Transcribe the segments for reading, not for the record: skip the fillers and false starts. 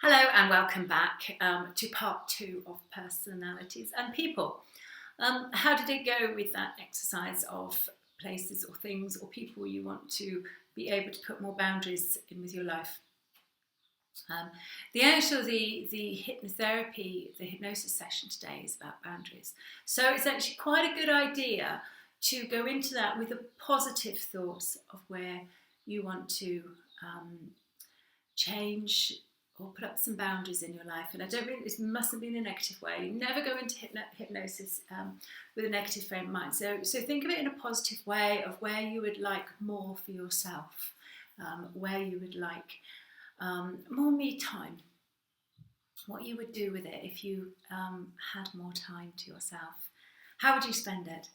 Hello and welcome back to part two of personalities and people. How did it go with that exercise of places or things or people you want to be able to put more boundaries in with your life? Um, the hypnotherapy, the hypnosis session today is about boundaries. So it's actually quite a good idea to go into that with a positive thoughts of where you want to change or put up some boundaries in your life. And I don't mean this mustn't be in a negative way. You never go into hypnosis with a negative frame of mind. So think of it in a positive way of where you would like more for yourself, where you would like more me time, what you would do with it if you had more time to yourself. How would you spend it?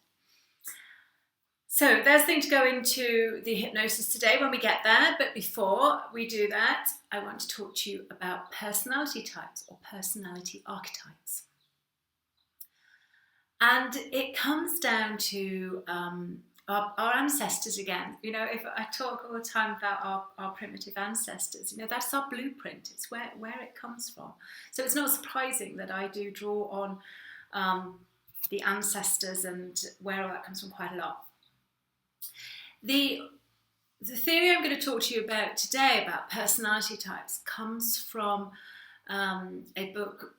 So there's a thing to go into the hypnosis today when we get there, but before we do that, I want to talk to you about personality types or personality archetypes. And it comes down to our ancestors again. You know, if I talk all the time about our primitive ancestors, you know, that's our blueprint. It's where it comes from. So it's not surprising that I do draw on the ancestors and where all that comes from quite a lot. The theory I'm going to talk to you about today about personality types comes from a book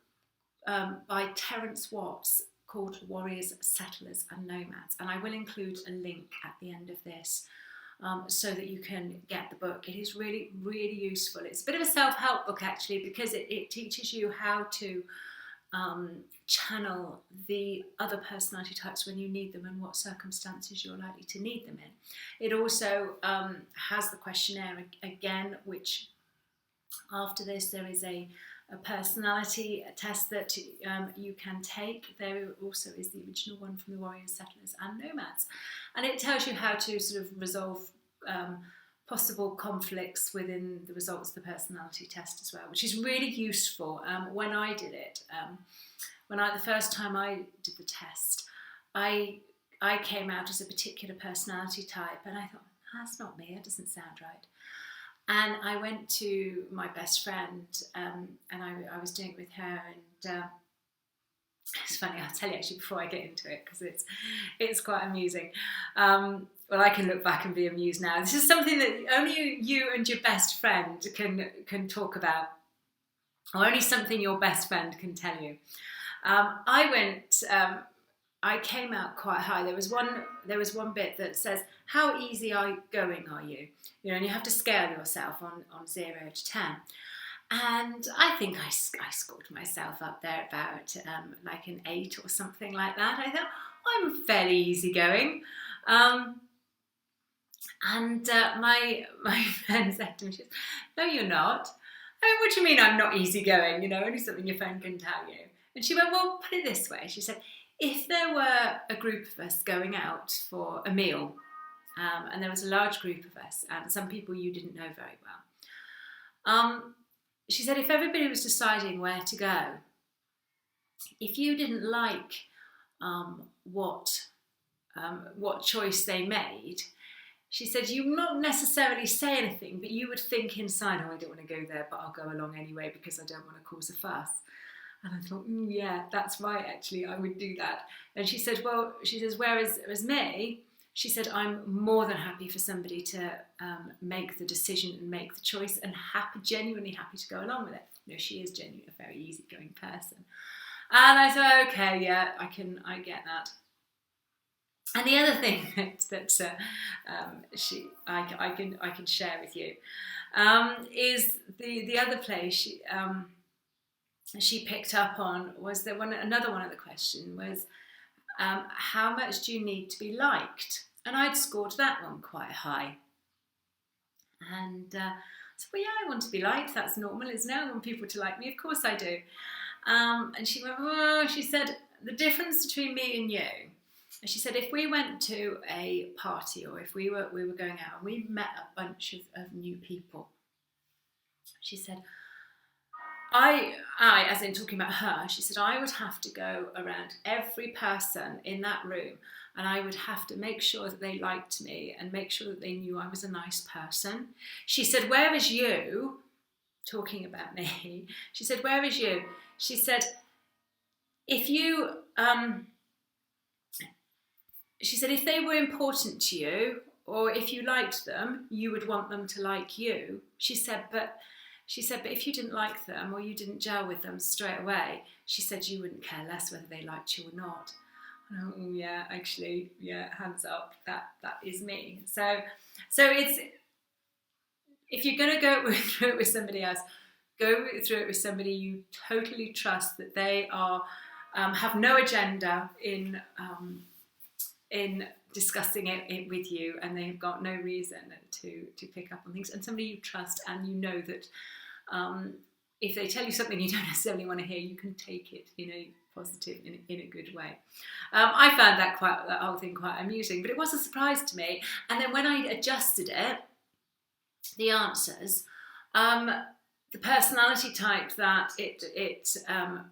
by Terence Watts called Warriors, Settlers and Nomads, and I will include a link at the end of this so that you can get the book. It is really, really useful. It's a bit of a self-help book actually because it teaches you how to channel the other personality types when you need them and what circumstances you're likely to need them in. It also has the questionnaire again, which after this there is a personality test that you can take. There also is the original one from the Warriors, Settlers and Nomads, and it tells you how to sort of resolve possible conflicts within the results of the personality test as well, which is really useful. When I did it, the first time I did the test, I came out as a particular personality type, and I thought, that's not me, that doesn't sound right. And I went to my best friend, and I was doing it with her, and it's funny, I'll tell you actually before I get into it, because it's quite amusing. Well, I can look back and be amused now. This is something that only you and your best friend can talk about, or only something your best friend can tell you. I came out quite high. There was one bit that says, "How easy going are you?" You know, and you have to scale yourself on 0 to 10. And I think I scored myself up there about like an 8 or something like that. I thought, I'm fairly easygoing. And my friend said to me, she said, "No, you're not." I mean, what do you mean I'm not easygoing? You know, only something your friend can tell you. And she went, "Well, put it this way." She said, "If there were a group of us going out for a meal, and there was a large group of us, and some people you didn't know very well, she said, if everybody was deciding where to go, if you didn't like what choice they made," she said, "you not necessarily say anything, but you would think inside, oh, I don't want to go there, but I'll go along anyway because I don't want to cause a fuss." And I thought, yeah, that's right, actually, I would do that. And she said, well, she says, whereas me, she said, I'm more than happy for somebody to make the decision and make the choice and genuinely happy to go along with it. You know, she is genuinely a very easygoing person. And I said, okay, yeah, I get that. And the other thing that I can share with you is the other place she picked up on was that another one of the question was how much do you need to be liked? And I'd scored that one quite high. And I said, well, yeah, I want to be liked. That's normal, isn't it? I want people to like me. Of course I do. And she went, well, she said, the difference between me and you. And she said, if we went to a party or if we were going out and we met a bunch of new people, she said, I, as in talking about her, she said, I would have to go around every person in that room and I would have to make sure that they liked me and make sure that they knew I was a nice person. She said, whereas you, talking about me. She said, "Where is you?" She said, "If you," she said, "if they were important to you, or if you liked them, you would want them to like you." She said, but if you didn't like them or you didn't gel with them straight away, she said you wouldn't care less whether they liked you or not. Oh yeah, actually, yeah, hands up, that is me. So it's, if you're going to go through it with somebody else, go through it with somebody you totally trust, that they are have no agenda in discussing it with you, and they've got no reason to pick up on things, and somebody you trust, and you know that if they tell you something you don't necessarily want to hear, you can take it in a positive, in a good way. I found that whole thing quite amusing, but it was a surprise to me. And then when I adjusted it, the answers, the personality type that it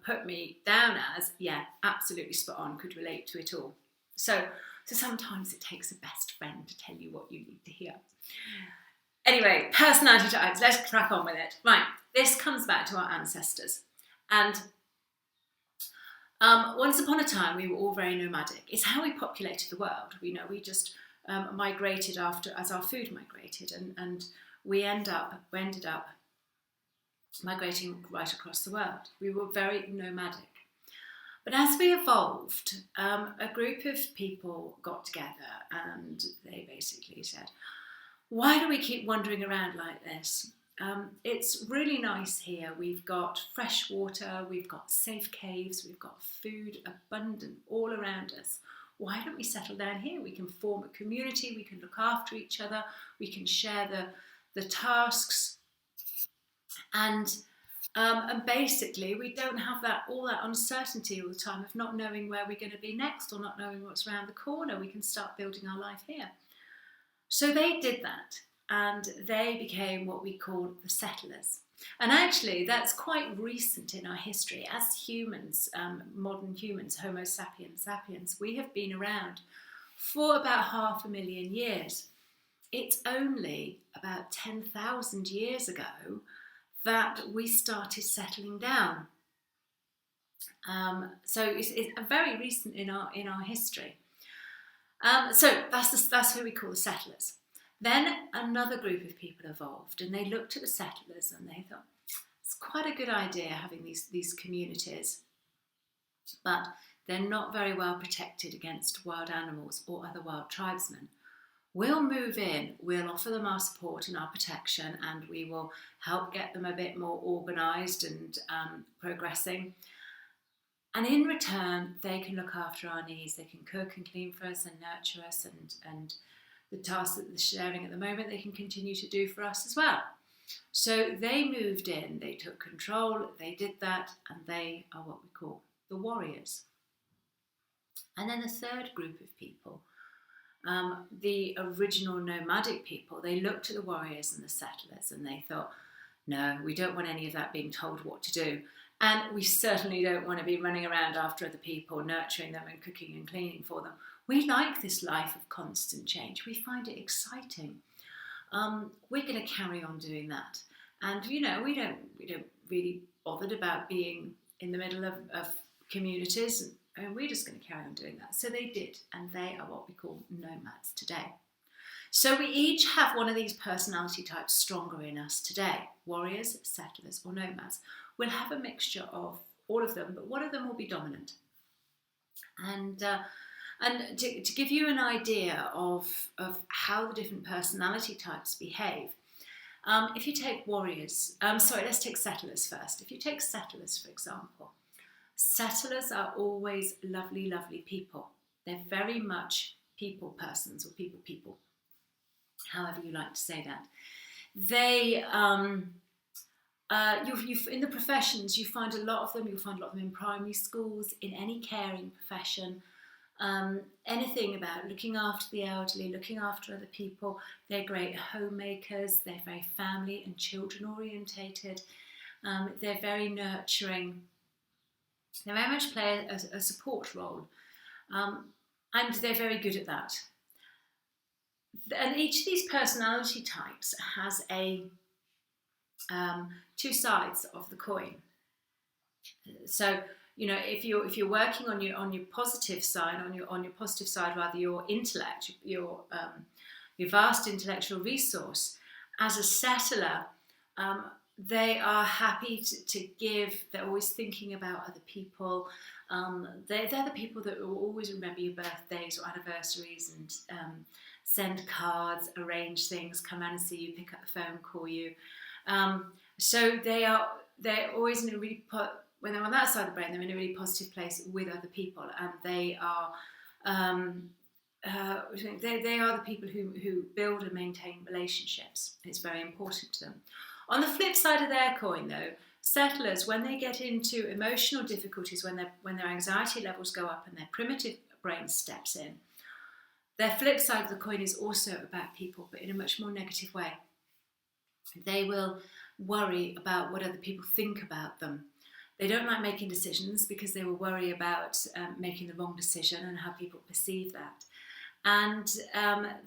put me down as, yeah, absolutely spot on, could relate to it all. So sometimes it takes a best friend to tell you what you need to hear. Anyway, personality types, let's crack on with it. Right, this comes back to our ancestors. And once upon a time, we were all very nomadic. It's how we populated the world. We just migrated as our food migrated, and we ended up migrating right across the world. We were very nomadic. But as we evolved, a group of people got together and they basically said, why do we keep wandering around like this? It's really nice here. We've got fresh water, we've got safe caves, we've got food abundant all around us. Why don't we settle down here? We can form a community, we can look after each other, we can share the tasks, and basically we don't have all that uncertainty all the time of not knowing where we're going to be next or not knowing what's around the corner. We can start building our life here. So they did that, and they became what we call the settlers. And actually that's quite recent in our history. As humans, modern humans, Homo sapiens sapiens, we have been around for about 500,000 years. It's only about 10,000 years ago that we started settling down. So it's very recent in our history. So that's who we call the settlers. Then another group of people evolved, and they looked at the settlers and they thought, it's quite a good idea having these communities, but they're not very well protected against wild animals or other wild tribesmen. We'll move in, we'll offer them our support and our protection, and we will help get them a bit more organised and progressing. And in return, they can look after our needs. They can cook and clean for us and nurture us, and the tasks that they're sharing at the moment, they can continue to do for us as well. So they moved in, they took control, they did that, and they are what we call the warriors. And then the third group of people, the original nomadic people, they looked at the warriors and the settlers and they thought, no, we don't want any of that being told what to do. And we certainly don't want to be running around after other people, nurturing them and cooking and cleaning for them. We like this life of constant change. We find it exciting. We're going to carry on doing that. And, we don't really bothered about being in the middle of communities, and we're just going to carry on doing that. So they did, and they are what we call nomads today. So we each have one of these personality types stronger in us today: warriors, settlers, or nomads. We'll have a mixture of all of them, but one of them will be dominant. And to give you an idea of how the different personality types behave, if you take warriors, let's take settlers first. If you take settlers, for example, settlers are always lovely, lovely people. They're very much people persons, or people, however you like to say that. They, in the professions, you find a lot of them. You'll find a lot of them in primary schools, in any caring profession. Anything about looking after the elderly, looking after other people. They're great homemakers. They're very family and children orientated. They're very nurturing. They very much play a support role, and they're very good at that. And each of these personality types has a two sides of the coin. So, you know, if you're working on your positive side, on your positive side rather, your intellect, your vast intellectual resource, as a settler, they are happy to give. They're always thinking about other people. They're the people that will always remember your birthdays or anniversaries and send cards, arrange things, come around and see you, pick up the phone, call you. So they're always in a really when they're on that side of the brain, they're in a really positive place with other people, and they are they are the people who build and maintain relationships. It's very important to them. On the flip side of their coin, though, settlers, when they get into emotional difficulties, when their anxiety levels go up and their primitive brain steps in, their flip side of the coin is also about people, but in a much more negative way. They will worry about what other people think about them. They don't like making decisions because they will worry about making the wrong decision and how people perceive that. And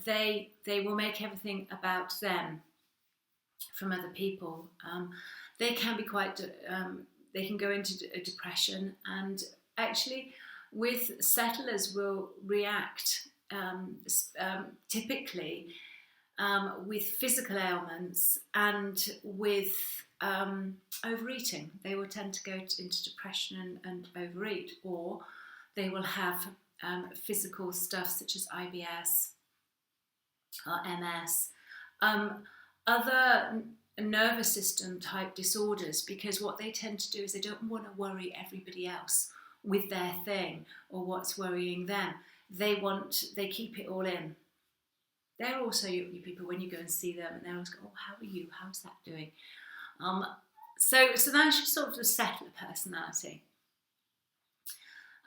they will make everything about them from other people. They can be quite, they can go into a depression, and actually with settlers will react typically with physical ailments and with overeating. They will tend to go into depression and overeat, or they will have physical stuff such as IBS or MS, other nervous system type disorders, because what they tend to do is they don't want to worry everybody else with their thing or what's worrying them. They keep it all in. They're also your people when you go and see them, and they always go, "Oh, how are you? How's that doing?" So that's just sort of the settler personality.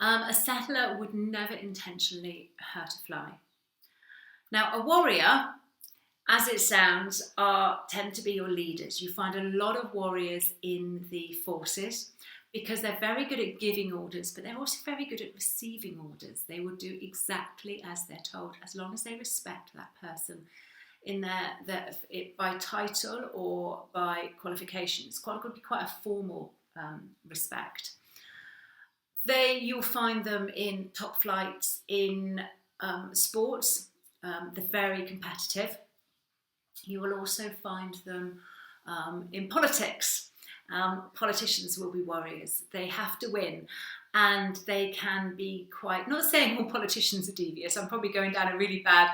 A settler would never intentionally hurt a fly. Now, a warrior, as it sounds, tend to be your leaders. You find a lot of warriors in the forces because they're very good at giving orders, but they're also very good at receiving orders. They will do exactly as they're told, as long as they respect that person in by title or by qualifications. Could be quite a formal respect. You'll find them in top flights in sports. They're very competitive. You will also find them in politics. Politicians will be warriors. They have to win, and they can be quite, not saying all politicians are devious, I'm probably going down a really bad,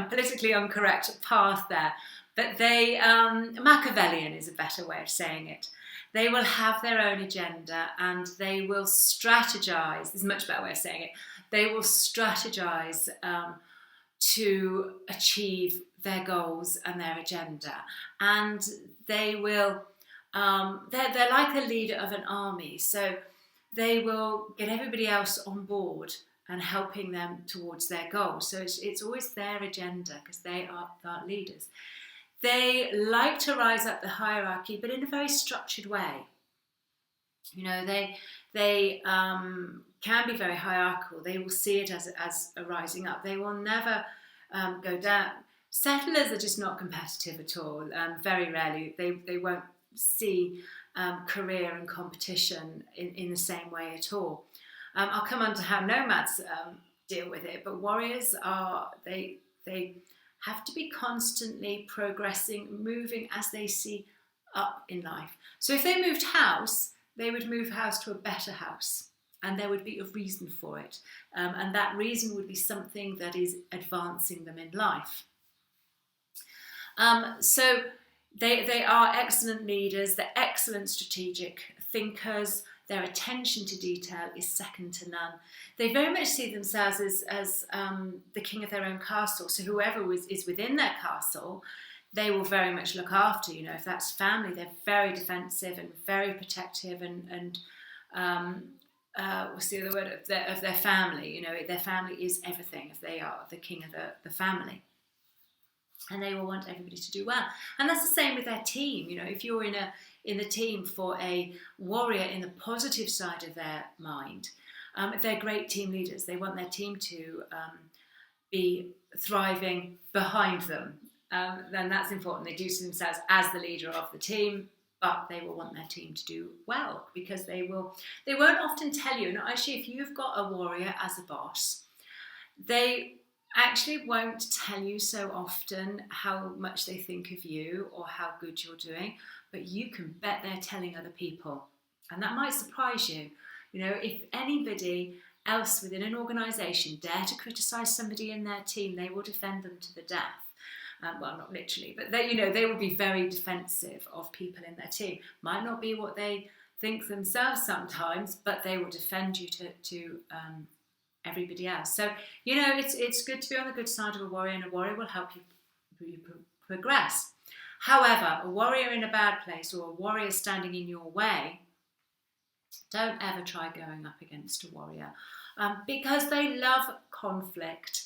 politically incorrect path there, but Machiavellian is a better way of saying it. They will have their own agenda, and they will strategize. This is a much better way of saying it. They will strategize to achieve their goals and their agenda, and they will. They're like a leader of an army, so they will get everybody else on board and helping them towards their goals. So it's always their agenda because they are thought leaders. They like to rise up the hierarchy, but in a very structured way. You know, they can be very hierarchical. They will see it as a rising up. They will never go down. Settlers are just not competitive at all. Very rarely. They won't see career and competition in the same way at all. I'll come on to how nomads deal with it, but warriors they have to be constantly progressing, moving as they see up in life. So if they moved house, they would move house to a better house, and there would be a reason for it, and that reason would be something that is advancing them in life. So they are excellent leaders, they're excellent strategic thinkers, their attention to detail is second to none. They very much see themselves as the king of their own castle, so whoever is within their castle, they will very much look after. You know, if that's family, they're very defensive and very protective, and what's the other word, of their family. You know, their family is everything if they are the king of the family. And they will want everybody to do well. And that's the same with their team. You know, if you're in the team for a warrior in the positive side of their mind, if they're great team leaders, they want their team to be thriving behind them. then that's important. They do see themselves as the leader of the team, but they will want their team to do well, because they won't often tell you. And actually, if you've got a warrior as a boss, they actually won't tell you so often how much they think of you or how good you're doing, but you can bet they're telling other people. And that might surprise you. You know, if anybody else within an organisation dare to criticise somebody in their team, they will defend them to the death. Well, not literally, but they will be very defensive of people in their team. Might not be what they think themselves sometimes, but they will defend you to everybody else. So, it's good to be on the good side of a warrior, and a warrior will help you progress. However, a warrior in a bad place, or a warrior standing in your way, don't ever try going up against a warrior, because they love conflict.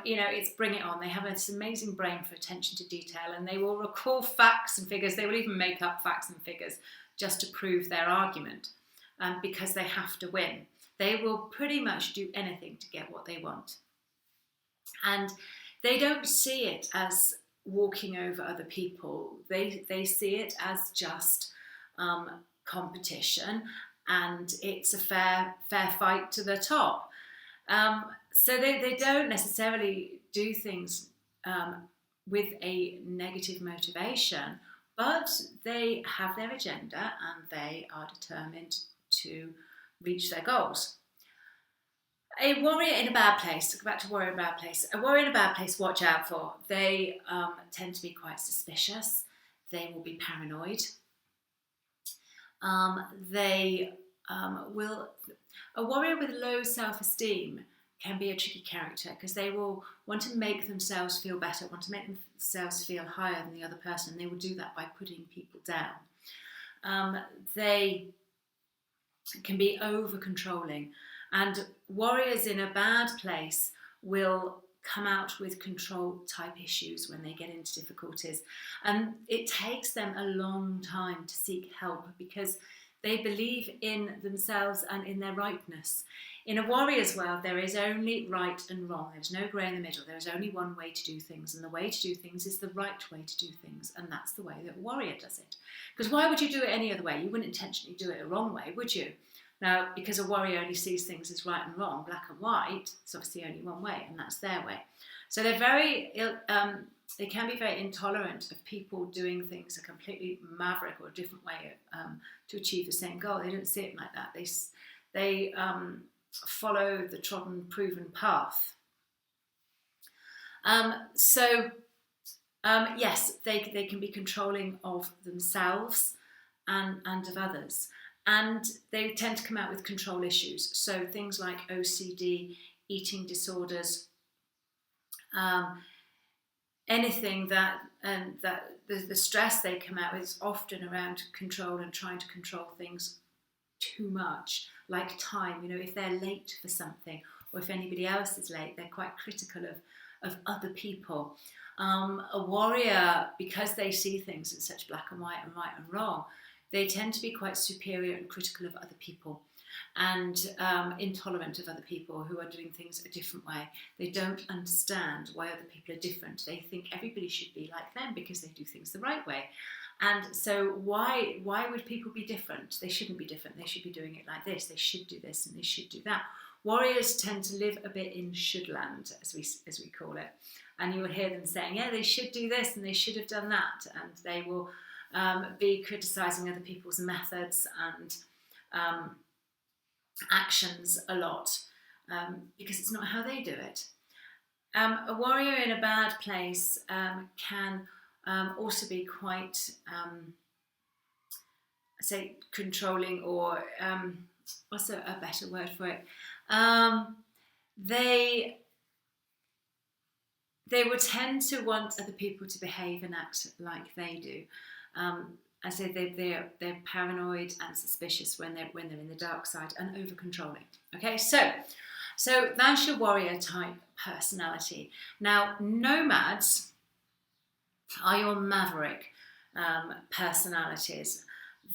It's bring it on. They have this amazing brain for attention to detail, and they will recall facts and figures. They will even make up facts and figures just to prove their argument, because they have to win. They will pretty much do anything to get what they want. And they don't see it as walking over other people. They see it as just competition, and it's a fair fight to the top. So they don't necessarily do things with a negative motivation, but they have their agenda and they are determined to reach their goals. A warrior in a bad place, go back to warrior in a bad place. A warrior in a bad place, watch out for. They tend to be quite suspicious. They will be paranoid. A warrior with low self-esteem can be a tricky character, because they will want to make themselves feel better, want to make themselves feel higher than the other person, and they will do that by putting people down. They can be over-controlling, and warriors in a bad place will come out with control type issues when they get into difficulties, and it takes them a long time to seek help, because they believe in themselves and in their rightness. In a warrior's world, there is only right and wrong. There's no grey in the middle. There is only one way to do things, and the way to do things is the right way to do things, and that's the way that a warrior does it. Because why would you do it any other way? You wouldn't intentionally do it a wrong way, would you? Now, because a warrior only sees things as right and wrong, black and white, it's obviously only one way, and that's their way. So they're they can be very intolerant of people doing things a completely maverick or a different way to achieve the same goal. They don't see it like that. They follow the trodden, proven path. Yes, they can be controlling of themselves and of others. And they tend to come out with control issues. So things like OCD, eating disorders, anything that the stress they come out with is often around control and trying to control things too much, like time. If they're late for something, or if anybody else is late, they're quite critical of other people. A warrior, because they see things in such black and white and right and wrong, they tend to be quite superior and critical of other people, and intolerant of other people who are doing things a different way. They don't understand why other people are different. They think everybody should be like them because they do things the right way. And so why would people be different? They shouldn't be different. They should be doing it like this. They should do this and they should do that. Warriors tend to live a bit in should-land, as we call it. And you will hear them saying, yeah, they should do this and they should have done that. And they will be criticising other people's methods and actions a lot, because it's not how they do it. A warrior in a bad place can also be quite, say, controlling, or what's a better word for it? They would tend to want other people to behave and act like they do. I say they're paranoid and suspicious when they're in the dark side, and over controlling. Okay, so that's your warrior type personality. Now, nomads are your maverick personalities.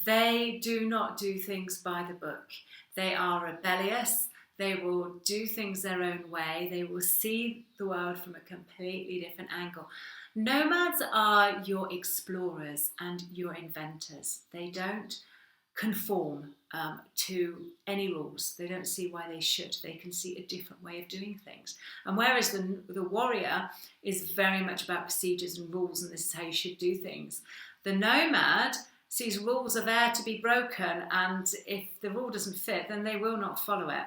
They do not do things by the book. They are rebellious. They will do things their own way. They will see the world from a completely different angle. Nomads are your explorers and your inventors. They don't conform to any rules. They don't see why they should. They can see a different way of doing things. And whereas the warrior is very much about procedures and rules, and this is how you should do things, the nomad sees rules are there to be broken, and if the rule doesn't fit, then they will not follow it.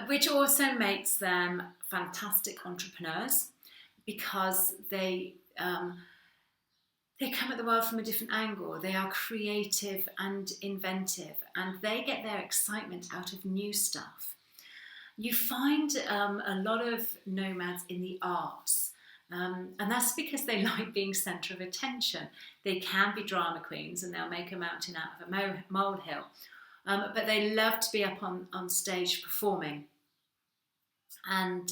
Which also makes them fantastic entrepreneurs, because they come at the world from a different angle. They are creative and inventive, and they get their excitement out of new stuff. You find a lot of nomads in the arts, and that's because they like being centre of attention. They can be drama queens, and they'll make a mountain out of a molehill, but they love to be up on stage performing, and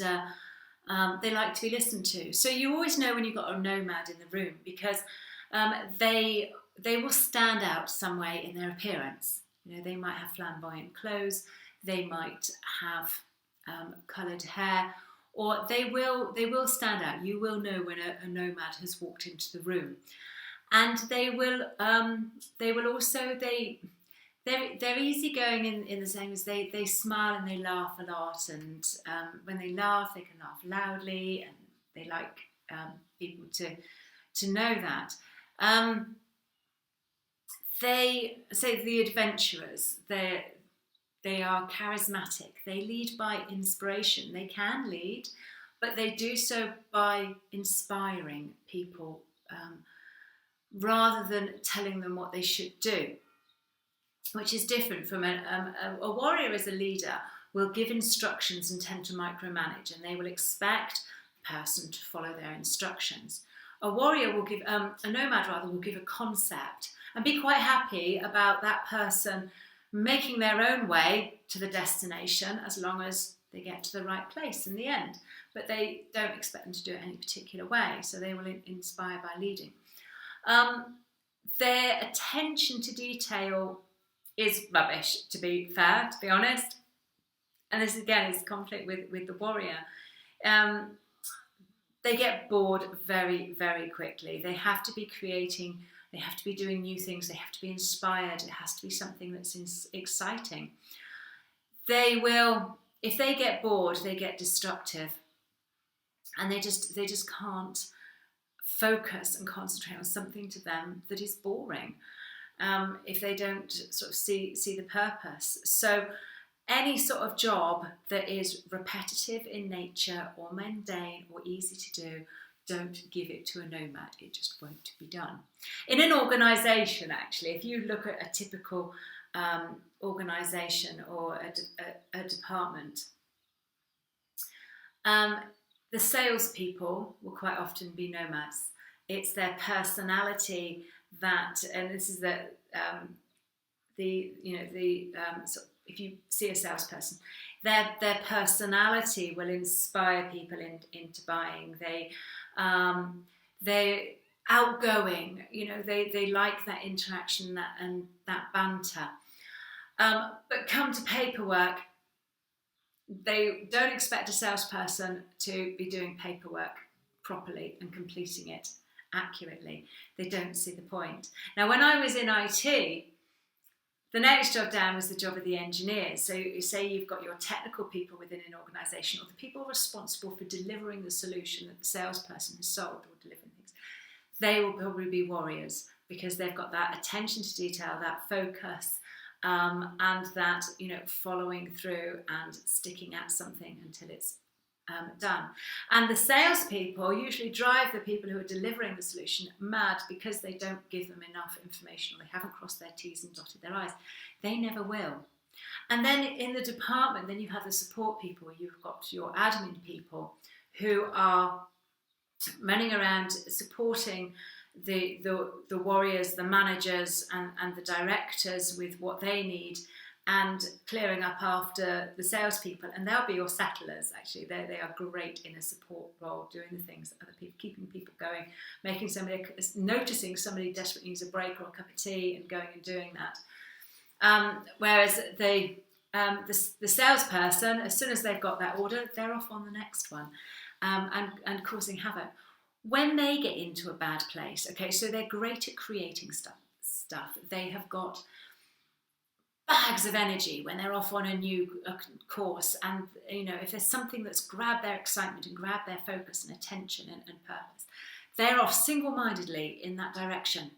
they like to be listened to. So you always know when you've got a nomad in the room, because they will stand out some way in their appearance. You know, they might have flamboyant clothes, they might have coloured hair, or they will stand out. You will know when a nomad has walked into the room, and they will also they're easygoing in the same as they smile and they laugh a lot, and when they laugh, they can laugh loudly, and they like people to know that. They say the adventurers, they are charismatic. They lead by inspiration. They can lead, but they do so by inspiring people rather than telling them what they should do, which is different from a warrior. As a leader, will give instructions and tend to micromanage, and they will expect the person to follow their instructions. A warrior will give, a nomad rather, will give a concept and be quite happy about that person making their own way to the destination, as long as they get to the right place in the end. But they don't expect them to do it any particular way, so they will inspire by leading. Their attention to detail is rubbish, to be fair, to be honest. And this again is conflict with the warrior. They get bored very, very quickly. They have to be creating, they have to be doing new things, they have to be inspired, it has to be something that's exciting. They will, if they get bored, they get destructive, and they just can't focus and concentrate on something to them that is boring, if they don't sort of see the purpose. So any sort of job that is repetitive in nature or mundane or easy to do, don't give it to a nomad. It just won't be done. In an organisation, actually, if you look at a typical organisation or a department, the salespeople will quite often be nomads. It's their personality that, and this is sort of, if you see a salesperson, their personality will inspire people into buying. They're outgoing. You know, they like that interaction and that banter. But come to paperwork, they don't expect a salesperson to be doing paperwork properly and completing it accurately. They don't see the point. Now, when I was in IT, the next job down was the job of the engineers. So you say you've got your technical people within an organisation, or the people responsible for delivering the solution that the salesperson has sold or delivering things. They will probably be warriors, because they've got that attention to detail, that focus, and that, you know, following through and sticking at something until it's done. And the salespeople usually drive the people who are delivering the solution mad, because they don't give them enough information, or they haven't crossed their T's and dotted their I's. They never will. And then in the department, then you have the support people. You've got your admin people who are running around supporting the warriors, the managers, and the directors with what they need, and clearing up after the salespeople. And they'll be your settlers, actually. They are great in a support role, doing the things that other people, keeping people going, noticing somebody desperately needs a break or a cup of tea, and going and doing that. Whereas the salesperson, as soon as they've got that order, they're off on the next one, and causing havoc. when they get into a bad place, okay, so they're great at creating stuff. They have got bags of energy when they're off on a new course, and if there's something that's grabbed their excitement and grabbed their focus and attention and purpose, they're off single-mindedly in that direction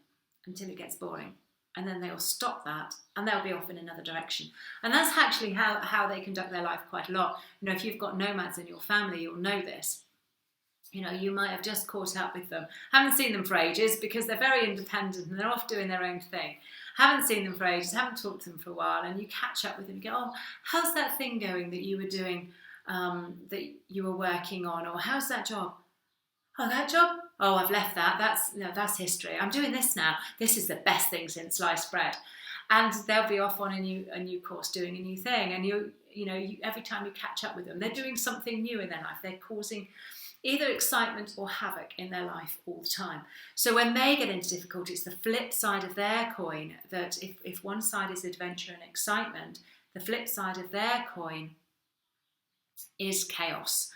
until it gets boring, and then they'll stop that and they'll be off in another direction. And that's actually how they conduct their life quite a lot. If you've got nomads in your family, you'll know this. You might have just caught up with them, haven't seen them for ages because they're very independent and they're off doing their own thing. Haven't seen them for ages, haven't talked to them for a while, and you catch up with them and go, oh, how's that thing going that you were doing, that you were working on, or how's that job? Oh, that job? Oh, I've left that. That's history. I'm doing this now. This is the best thing since sliced bread. And they'll be off on a new course, doing a new thing. And you every time you catch up with them, they're doing something new in their life. They're causing either excitement or havoc in their life all the time. So when they get into difficulty, it's the flip side of their coin, that if one side is adventure and excitement, the flip side of their coin is chaos.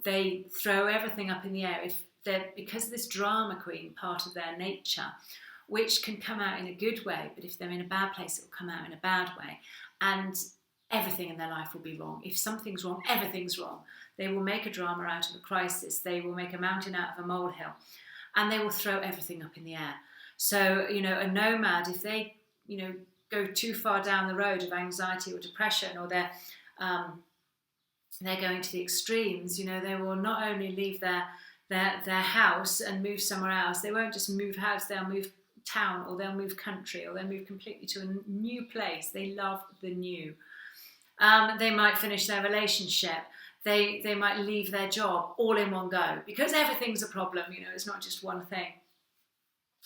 They throw everything up in the air because of this drama queen part of their nature, which can come out in a good way, but if they're in a bad place, it will come out in a bad way. And everything in their life will be wrong. If something's wrong, everything's wrong. They will make a drama out of a crisis. They will make a mountain out of a molehill, and they will throw everything up in the air. So, a nomad, if they, go too far down the road of anxiety or depression, or they're going to the extremes, they will not only leave their house and move somewhere else. They won't just move house, they'll move town, or they'll move country, or they'll move completely to a new place. They love the new. They might finish their relationship. They might leave their job all in one go because everything's a problem, it's not just one thing.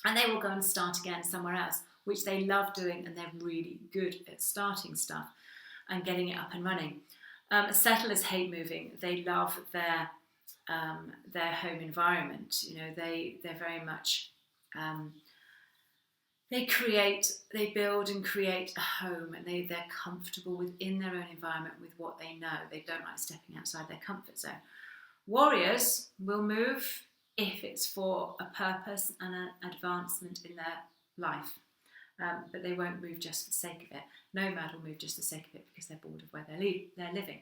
And they will go and start again somewhere else, which they love doing, and they're really good at starting stuff and getting it up and running. Settlers hate moving. They love their home environment. They're very much they build and create a home, and they're comfortable within their own environment with what they know. They don't like stepping outside their comfort zone. Warriors will move if it's for a purpose and an advancement in their life, but they won't move just for the sake of it. Nomad will move just for the sake of it because they're bored of where they're living.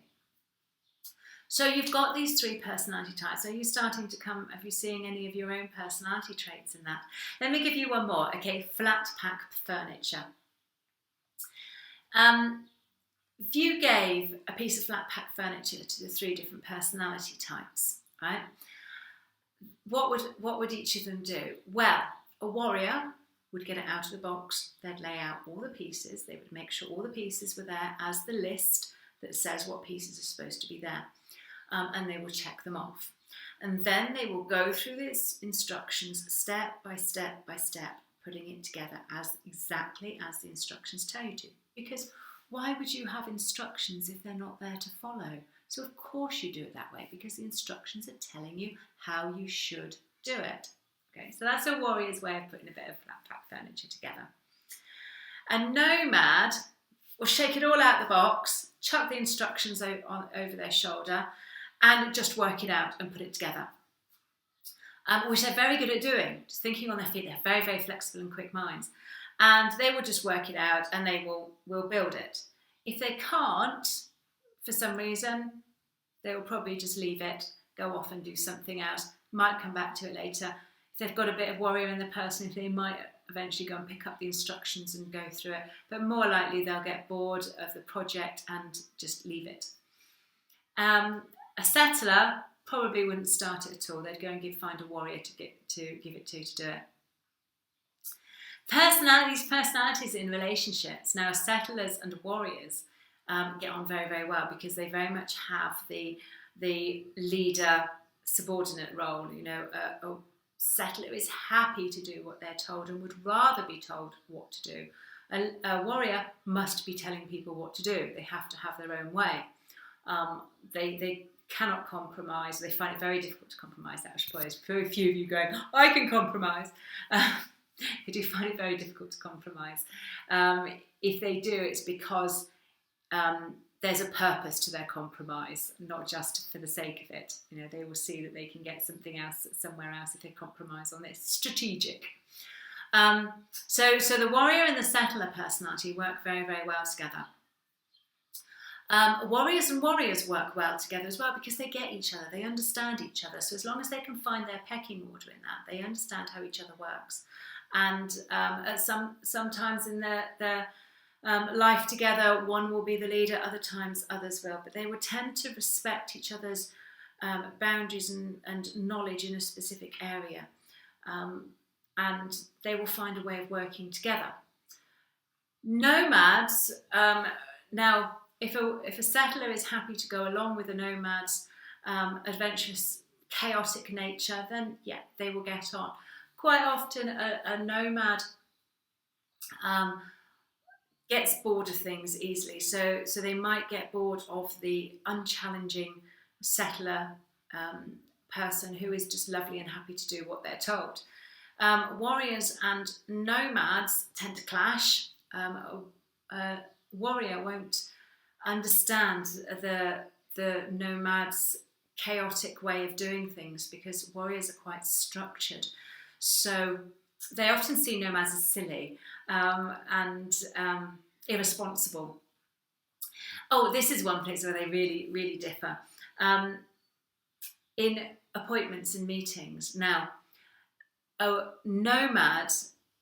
So you've got these three personality types. Are you starting to have you seeing any of your own personality traits in that? Let me give you one more. Okay, flat pack furniture. If you gave a piece of flat pack furniture to the three different personality types, right? What would each of them do? Well, a warrior would get it out of the box. They'd lay out all the pieces. They would make sure all the pieces were there as the list that says what pieces are supposed to be there. And they will check them off. And then they will go through these instructions step by step by step, putting it together exactly as the instructions tell you to. Because why would you have instructions if they're not there to follow? So of course you do it that way, because the instructions are telling you how you should do it. Okay, so that's a warrior's way of putting a bit of flat pack furniture together. A nomad will shake it all out the box, chuck the instructions over their shoulder, and just work it out and put it together, which they're very good at doing, just thinking on their feet. They're very, very flexible and quick minds, and they will just work it out and they will build it. If they can't, for some reason, they will probably just leave it, go off and do something else, might come back to it later. If they've got a bit of warrior in their personality, they might eventually go and pick up the instructions and go through it, but more likely they'll get bored of the project and just leave it. A settler probably wouldn't start it at all. They'd go and find a warrior to give it to do it. Personalities in relationships. Now, settlers and warriors get on very, very well because they very much have the leader subordinate role. A settler is happy to do what they're told and would rather be told what to do. A warrior must be telling people what to do. They have to have their own way. They cannot compromise. They find it very difficult to compromise. I suppose very few of you going, I can compromise. They do find it very difficult to compromise. If they do, it's because there's a purpose to their compromise, not just for the sake of it. You know, they will see that they can get something else somewhere else if they compromise on this. Strategic. So the warrior and the settler personality work very, very well together. Warriors and warriors work well together as well because they get each other, they understand each other. So as long as they can find their pecking order in that, they understand how each other works. And sometimes in their life together, one will be the leader, other times others will. But they will tend to respect each other's boundaries and knowledge in a specific area. And they will find a way of working together. Nomads, now, if a settler is happy to go along with a nomad's adventurous, chaotic nature, then yeah, they will get on. Quite often a nomad gets bored of things easily, so they might get bored of the unchallenging settler person who is just lovely and happy to do what they're told. Warriors and nomads tend to clash. A warrior won't understand the nomad's chaotic way of doing things because warriors are quite structured. So they often see nomads as silly and irresponsible. Oh, this is one place where they really, really differ. In appointments and meetings. Now, a nomad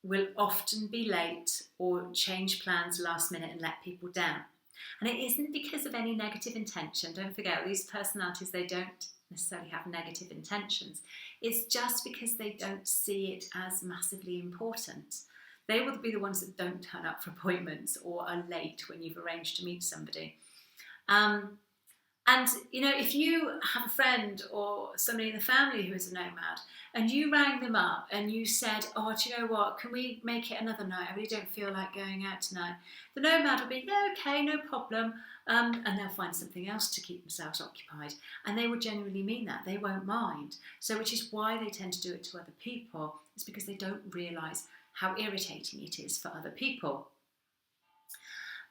will often be late or change plans last minute and let people down. And it isn't because of any negative intention. Don't forget, these personalities, they don't necessarily have negative intentions. It's just because they don't see it as massively important. They will be the ones that don't turn up for appointments or are late when you've arranged to meet somebody. And, you know, if you have a friend or somebody in the family who is a nomad and you rang them up and you said, oh, do you know what, can we make it another night? I really don't feel like going out tonight. The nomad will be, yeah, okay, no problem. And they'll find something else to keep themselves occupied. And they will genuinely mean that. They won't mind. So which is why they tend to do it to other people. It's because they don't realise how irritating it is for other people.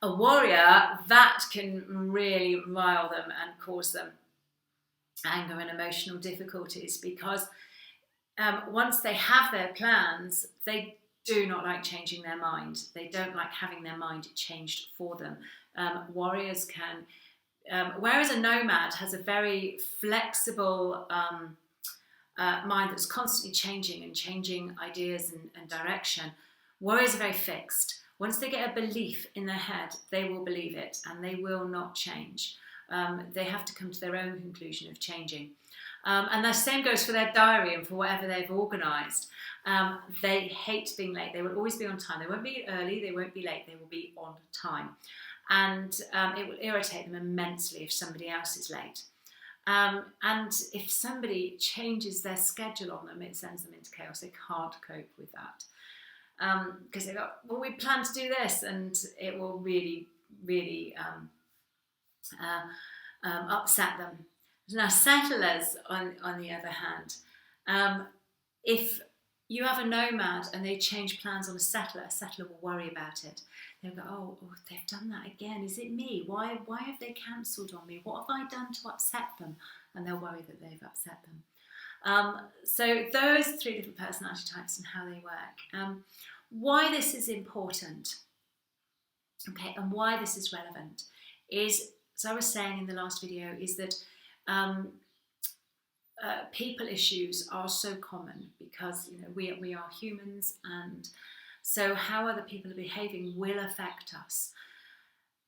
A warrior, that can really rile them and cause them anger and emotional difficulties because once they have their plans, they do not like changing their mind. They don't like having their mind changed for them. Warriors can, whereas a nomad has a very flexible mind that's constantly changing ideas and direction, warriors are very fixed. Once they get a belief in their head, they will believe it and they will not change. They have to come to their own conclusion of changing. And the same goes for their diary and for whatever they've organised. They hate being late. They will always be on time. They won't be early, they won't be late, they will be on time. And it will irritate them immensely if somebody else is late. And if somebody changes their schedule on them, it sends them into chaos. They can't cope with that. Because they go, well, we plan to do this, and it will really, really upset them. Now, settlers, on the other hand, if you have a nomad and they change plans on a settler will worry about it. They'll go, oh, they've done that again. Is it me? Why have they cancelled on me? What have I done to upset them? And they'll worry that they've upset them. So those three different personality types and how they work. Why this is important, okay, and why this is relevant is, as I was saying in the last video, is that people issues are so common because, you know, we are humans, and so how other people are behaving will affect us.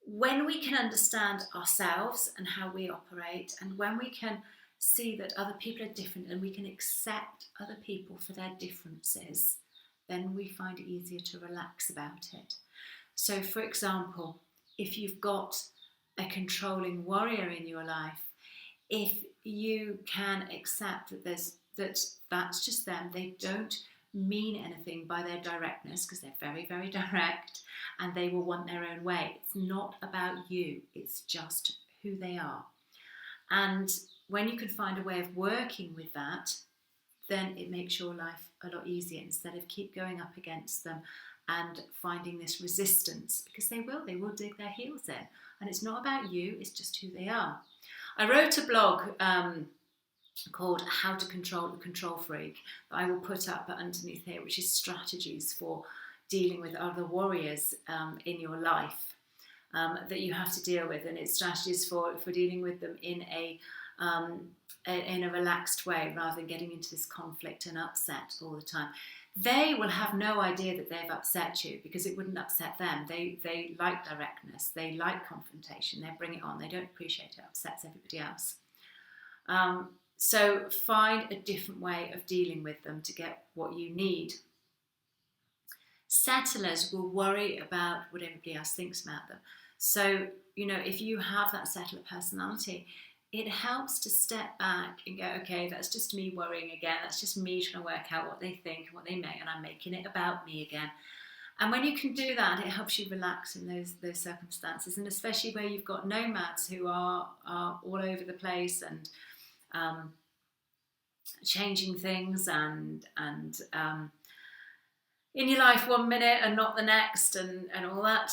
When we can understand ourselves and how we operate, and when we can see that other people are different and we can accept other people for their differences, then we find it easier to relax about it. So, for example, if you've got a controlling warrior in your life, if you can accept that that's just them, they don't mean anything by their directness because they're very, very direct and they will want their own way. It's not about you, it's just who they are. And when you can find a way of working with that, then it makes your life a lot easier instead of keep going up against them and finding this resistance, because they will dig their heels in. And it's not about you, it's just who they are. I wrote a blog called How to Control the Control Freak that I will put up underneath here, which is strategies for dealing with other warriors in your life that you have to deal with, and it's strategies for dealing with them in a relaxed way, rather than getting into this conflict and upset all the time. They will have no idea that they've upset you, because it wouldn't upset them. They like directness, they like confrontation, they bring it on, they don't appreciate it upsets everybody else. So find a different way of dealing with them to get what you need. Settlers will worry about what everybody else thinks about them. So, if you have that settler personality, it helps to step back and go, okay, that's just me worrying again. That's just me trying to work out what they think and what they make, and I'm making it about me again. And when you can do that, it helps you relax in those circumstances, and especially where you've got nomads who are all over the place and changing things and in your life 1 minute and not the next, and all that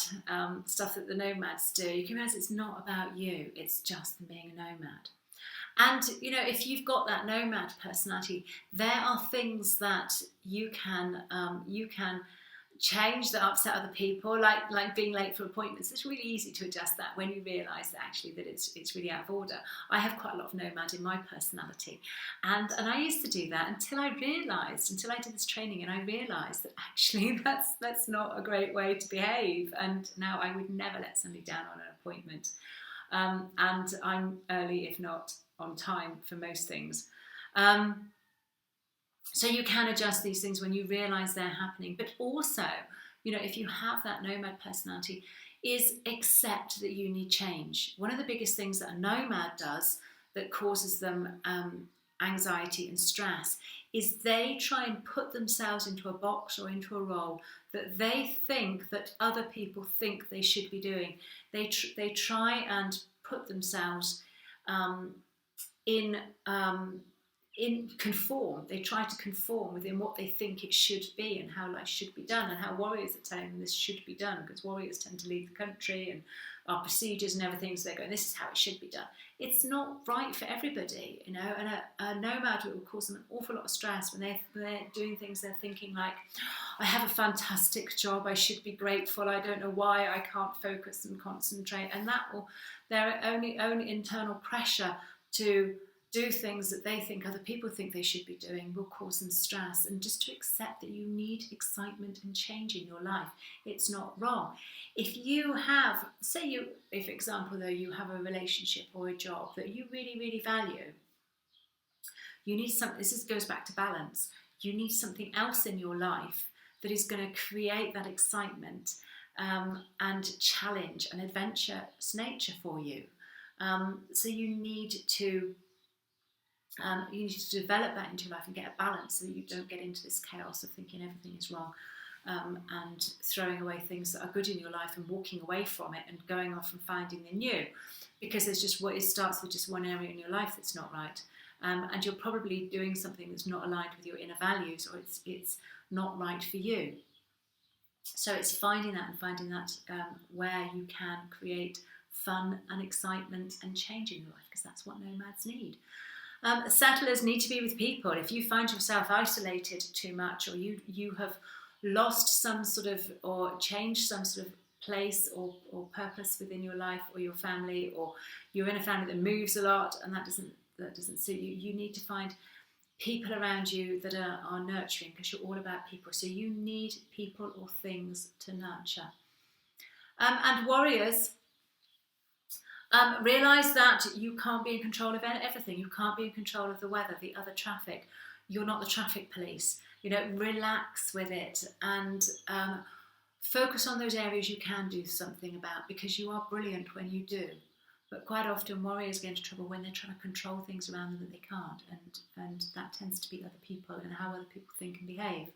stuff that the nomads do. You can realize it's not about you, it's just them being a nomad. And if you've got that nomad personality, there are things that you can change that upset other people, like being late for appointments. It's really easy to adjust that when you realise that actually that it's really out of order. I have quite a lot of nomad in my personality, and I used to do that until I did this training, and I realised that actually that's not a great way to behave. And now I would never let somebody down on an appointment, and I'm early, if not on time, for most things. So you can adjust these things when you realise they're happening. But also, if you have that nomad personality, is accept that you need change. One of the biggest things that a nomad does that causes them anxiety and stress is they try and put themselves into a box or into a role that they think that other people think they should be doing. They try and put themselves conform. They try to conform within what they think it should be and how life should be done, and how warriors are telling them this should be done, because warriors tend to lead the country and our procedures and everything, so they're going, this is how it should be done. It's not right for everybody, and a nomad will cause them an awful lot of stress when they're doing things. They're thinking like, I have a fantastic job, I should be grateful, I don't know why I can't focus and concentrate, and that will, their own internal pressure to do things that they think other people think they should be doing will cause them stress. And just to accept that you need excitement and change in your life. It's not wrong. If you have, if example though, you have a relationship or a job that you really, really value, you need something, this goes back to balance. You need something else in your life that is going to create that excitement and challenge and adventurous nature for you. So you need to develop that into your life and get a balance, so that you don't get into this chaos of thinking everything is wrong and throwing away things that are good in your life and walking away from it and going off and finding the new, because it starts with just one area in your life that's not right, and you're probably doing something that's not aligned with your inner values, or it's not right for you. So it's finding that where you can create fun and excitement and change in your life, because that's what nomads need. Settlers need to be with people. If you find yourself isolated too much, or you have lost some sort of, or changed some sort of place or purpose within your life or your family, or you're in a family that moves a lot and that doesn't suit you, you need to find people around you that are nurturing, because you're all about people. So you need people or things to nurture. And warriors, realise that you can't be in control of everything. You can't be in control of the weather, the other traffic. You're not the traffic police. Relax with it and focus on those areas you can do something about, because you are brilliant when you do. But quite often warriors get into trouble when they're trying to control things around them that they can't, and that tends to be other people and how other people think and behave.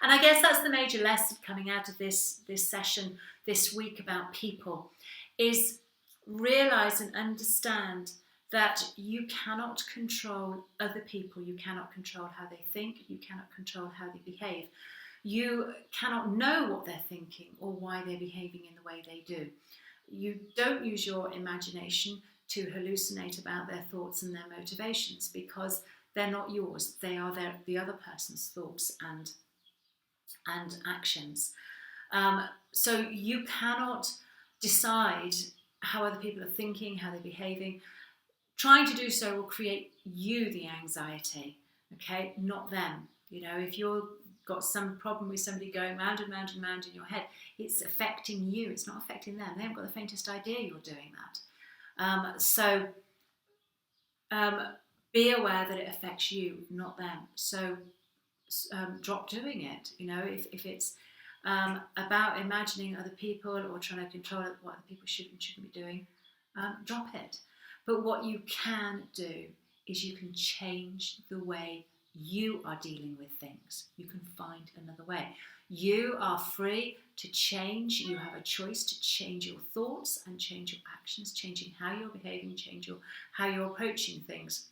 And I guess that's the major lesson coming out of this session this week about people, is realise and understand that you cannot control other people. You cannot control how they think. You cannot control how they behave. You cannot know what they're thinking or why they're behaving in the way they do. You don't use your imagination to hallucinate about their thoughts and their motivations, because they're not yours. They are the other person's thoughts and actions. So you cannot decide how other people are thinking, how they're behaving. Trying to do so will create you the anxiety, okay, not them. You know, if you've got some problem with somebody going round and round and round in your head, it's affecting you, it's not affecting them. They haven't got the faintest idea you're doing that. So be aware that it affects you, not them. So drop doing it. You know, if it's about imagining other people or trying to control what other people should and shouldn't be doing, drop it. But what you can do is you can change the way you are dealing with things. You can find another way. You are free to change. You have a choice to change your thoughts and change your actions, changing how you're behaving, how you're approaching things.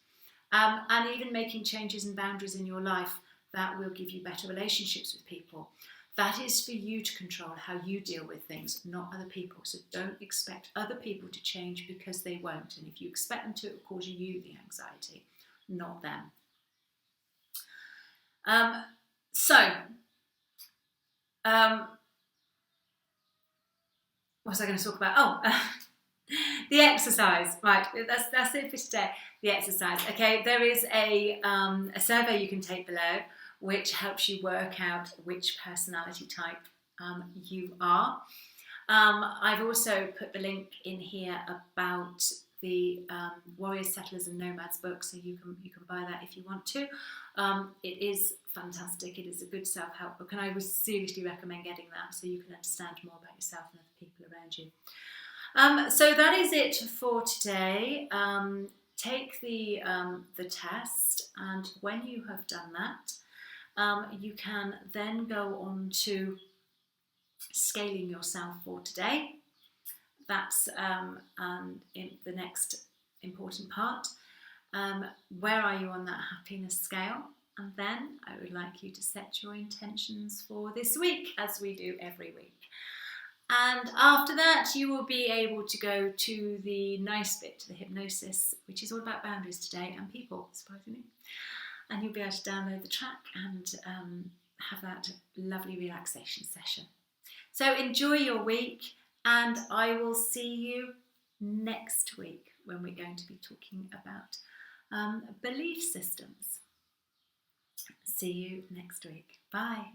And even making changes and boundaries in your life that will give you better relationships with people. That is for you to control how you deal with things, not other people. So don't expect other people to change, because they won't. And if you expect them to, it will cause you the anxiety, not them. What was I going to talk about? The exercise. Right, that's it for today. The exercise. Okay, there is a survey you can take below, which helps you work out which personality type you are. I've also put the link in here about the Warriors, Settlers and Nomads book, so you can buy that if you want to. It is fantastic. It is a good self-help book, and I would seriously recommend getting that so you can understand more about yourself and other people around you. So that is it for today. Take the test, and when you have done that, you can then go on to scaling yourself for today. That's in the next important part. Where are you on that happiness scale? And then I would like you to set your intentions for this week, as we do every week. And after that, you will be able to go to the nice bit, to the hypnosis, which is all about boundaries today and people, surprisingly. And you'll be able to download the track and have that lovely relaxation session. So enjoy your week, and I will see you next week when we're going to be talking about belief systems. See you next week. Bye.